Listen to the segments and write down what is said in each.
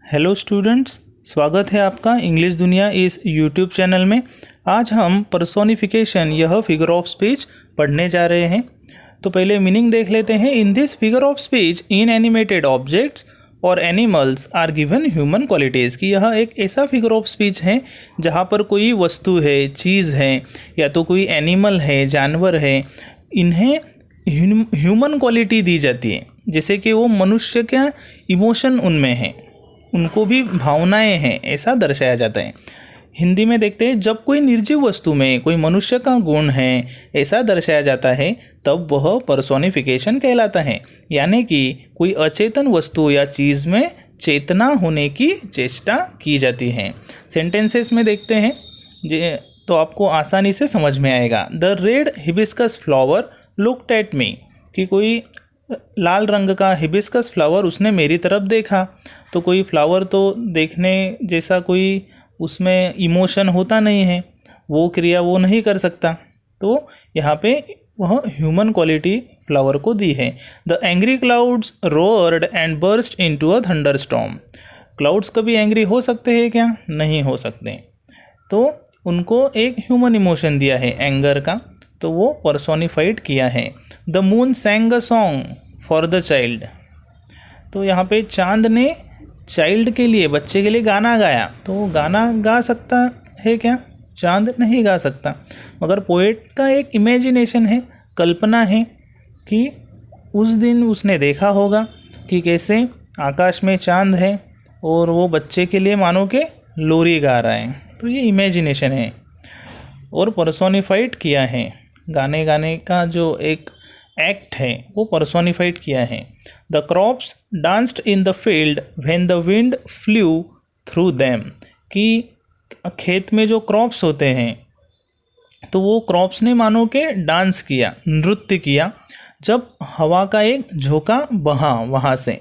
Hello students, स्वागत है आपका इंग्लिश दुनिया इस यूट्यूब चैनल में। आज हम पर्सोनिफिकेशन यह फिगर ऑफ स्पीच पढ़ने जा रहे हैं। तो पहले मीनिंग देख लेते हैं। In this figure of speech inanimate objects और animals are given human qualities की यह एक ऐसा फिगर ऑफ स्पीच है जहाँ पर कोई वस्तु है, चीज़ है या तो कोई एनिमल है, जानवर है, इन्हें ह्यूमन क्वालिटी दी जाती है। जैसे कि वो मनुष्य का इमोशन उनमें है, उनको भी भावनाएं हैं, ऐसा दर्शाया जाता है। हिंदी में देखते हैं, जब कोई निर्जीव वस्तु में कोई मनुष्य का गुण है ऐसा दर्शाया जाता है तब वह पर्सोनिफिकेशन कहलाता है। यानी कि कोई अचेतन वस्तु या चीज़ में चेतना होने की चेष्टा की जाती है। सेंटेंसेस में देखते हैं तो आपको आसानी से समझ में आएगा। The red hibiscus flower looked at me, कि कोई लाल रंग का हिबिस्कस फ्लावर उसने मेरी तरफ देखा। तो कोई फ्लावर तो देखने जैसा कोई उसमें इमोशन होता नहीं है, वो क्रिया वो नहीं कर सकता। तो यहाँ पे वह ह्यूमन क्वालिटी फ्लावर को दी है। The angry clouds roared and burst into a thunderstorm. Clouds कभी एंग्री हो सकते हैं क्या? नहीं हो सकते। तो उनको एक ह्यूमन इमोशन दिया है एंगर का, तो वो पर्सोनिफाइड किया है। The moon सैंग a song for the child. तो यहाँ पे चांद ने चाइल्ड के लिए, बच्चे के लिए गाना गाया। तो गाना गा सकता है क्या? चांद नहीं गा सकता। मगर पोएट का एक इमेजिनेशन है, कल्पना है कि उस दिन उसने देखा होगा कि कैसे आकाश में चांद है और वो बच्चे के लिए मानो के लोरी गा रहा है। तो ये इमेजिनेशन है और पर्सोनिफाइड किया है। गाने का जो एक एक्ट है वो पर्सोनिफाइड किया है। The crops danced in the field when the wind flu through them, कि खेत में जो क्रॉप्स होते हैं तो वो क्रॉप्स ने मानो के डांस किया, नृत्य किया जब हवा का एक झोंका बहा वहाँ से।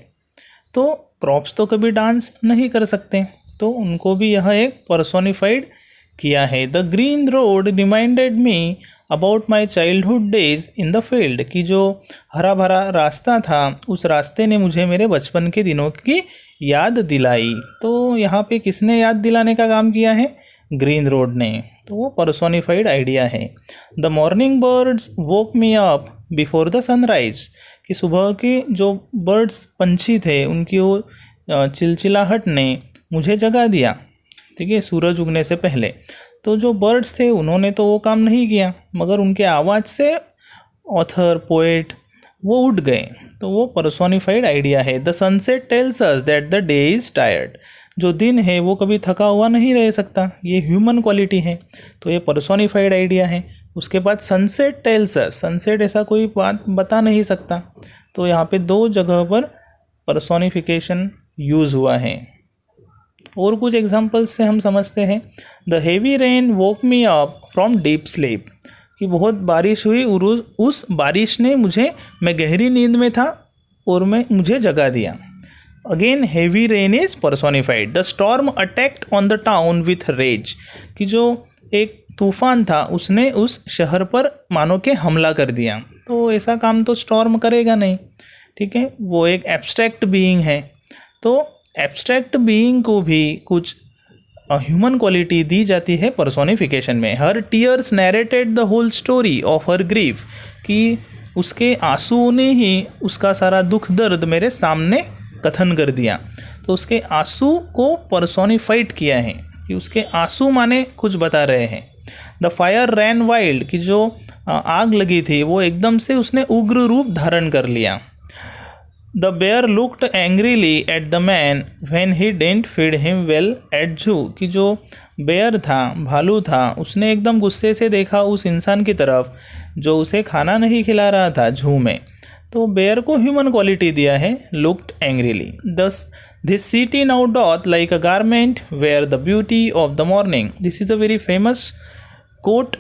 तो क्रॉप्स तो कभी डांस नहीं कर सकते, तो उनको भी यह एक पर्सोनिफाइड किया है। The green road reminded me about my childhood days in the field, कि जो हरा भरा रास्ता था उस रास्ते ने मुझे मेरे बचपन के दिनों की याद दिलाई। तो यहाँ पे किसने याद दिलाने का काम किया है? ग्रीन रोड ने। तो वो पर्सोनिफाइड आइडिया है। The morning birds woke me up before the sunrise, कि सुबह के जो बर्ड्स पंछी थे उनकी वो चिलचिलाहट ने मुझे जगा दिया, ठीक है, सूरज उगने से पहले। तो जो बर्ड्स थे उन्होंने तो वो काम नहीं किया, मगर उनके आवाज़ से ऑथर, पोएट वो उठ गए। तो वो पर्सोनिफाइड आइडिया है। The sunset tells us that the day is tired, जो दिन है वो कभी थका हुआ नहीं रह सकता, ये ह्यूमन क्वालिटी है। तो ये पर्सोनिफाइड आइडिया है। उसके बाद सनसेट टेल्स अस, सनसेट ऐसा कोई बात बता नहीं सकता। तो यहाँ पे दो जगह पर पर्सोनिफिकेशन यूज़ हुआ है। और कुछ एग्जांपल्स से हम समझते हैं। The heavy rain woke me up from deep sleep, कि बहुत बारिश हुई और उस बारिश ने मैं गहरी नींद में था और मुझे जगा दिया। Again heavy rain is personified. The storm attacked on the town with rage, कि जो एक तूफान था उसने उस शहर पर मानो के हमला कर दिया। तो ऐसा काम तो स्टॉर्म करेगा नहीं, ठीक है, वो एक एब्स्ट्रैक्ट बीइंग है। तो एब्स्ट्रैक्ट बीइंग को भी कुछ ह्यूमन क्वालिटी दी जाती है पर्सोनिफिकेशन में। Her tears narrated the whole story of her grief, कि उसके आंसुओं ने ही उसका सारा दुख दर्द मेरे सामने कथन कर दिया। तो उसके आंसू को पर्सोनिफाइड किया है, कि उसके आंसू माने कुछ बता रहे हैं। द फायर रैन वाइल्ड, कि जो आग लगी थी वो एकदम से उसने उग्र रूप धारण कर लिया। The bear looked angrily at the man when he didn't feed him well at zoo, कि जो बेयर था, भालू था, उसने एकदम गुस्से से देखा उस इंसान की तरफ जो उसे खाना नहीं खिला रहा था जू में। तो बेयर को ह्यूमन क्वालिटी दिया है, looked angrily. This city now doth like a garment wear the beauty of the morning. This is a very famous quote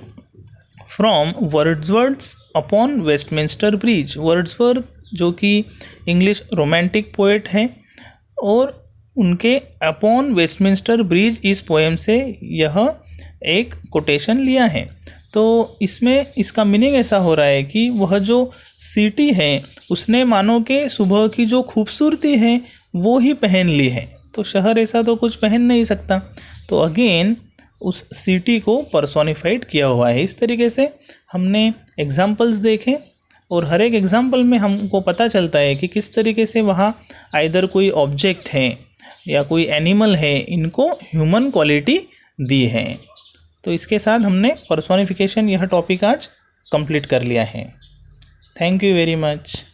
from Wordsworth upon Westminster Bridge. Wordsworth जो कि इंग्लिश रोमांटिक पोएट हैं और उनके upon Westminster Bridge इस poem से यह एक quotation लिया है। तो इसमें इसका मीनिंग ऐसा हो रहा है कि वह जो सिटी है उसने मानो के सुबह की जो खूबसूरती है वो ही पहन ली है, तो शहर ऐसा तो कुछ पहन नहीं सकता। तो अगेन उस सिटी को पर्सोनिफाइड किया हुआ है। इस तरीके से हमने एग्जाम्पल्स देखे और हर एक एग्जाम्पल में हमको पता चलता है कि किस तरीके से वहाँ आइदर कोई ऑब्जेक्ट है या कोई एनिमल है, इनको ह्यूमन क्वालिटी दी है। तो इसके साथ हमने पर्सोनिफिकेशन यह टॉपिक आज कंप्लीट कर लिया है। Thank you very much.